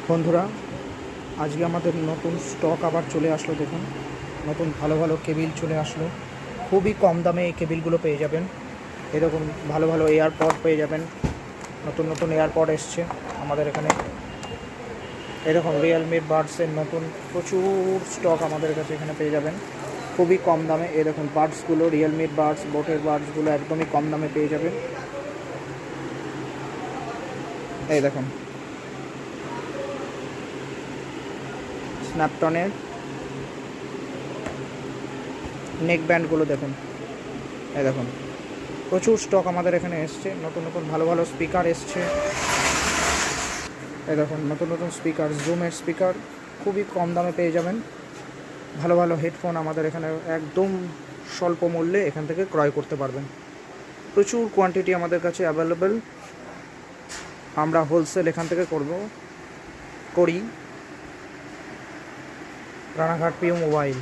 বন্ধুরা, আজকে আমাদের নতুন স্টক আবার চলে আসলো। দেখুন, নতুন ভালো ভালো কেবিল চলে আসলো। খুবই কম দামে এই কেবিলগুলো পেয়ে যাবেন। এরকম ভালো ভালো এয়ারপড পেয়ে যাবেন। নতুন নতুন এয়ারপড এসছে আমাদের এখানে। এরকম রিয়েলমির বাডসের নতুন প্রচুর স্টক আমাদের কাছে এখানে পেয়ে যাবেন খুবই কম দামে। এই দেখুন বাডসগুলো, রিয়েলমির বাডস, বোটের বাডসগুলো একদমই কম দামে পেয়ে যাবেন। এই দেখুন স্ন্যাপটনের নেক ব্যান্ডগুলো দেখুন। এই দেখুন প্রচুর স্টক আমাদের এখানে এসছে। নতুন নতুন ভালো ভালো স্পিকার এসছে। এই দেখুন নতুন নতুন স্পিকার, জুমের স্পিকার খুবই কম দামে পেয়ে যাবেন। ভালো ভালো হেডফোন আমাদের এখানে একদম স্বল্প মূল্যে এখান থেকে ক্রয় করতে পারবেন। প্রচুর কোয়ান্টিটি আমাদের কাছে অ্যাভেলেবেল। আমরা হোলসেল এখান থেকে করি। রানাঘাট পিও মোবাইল।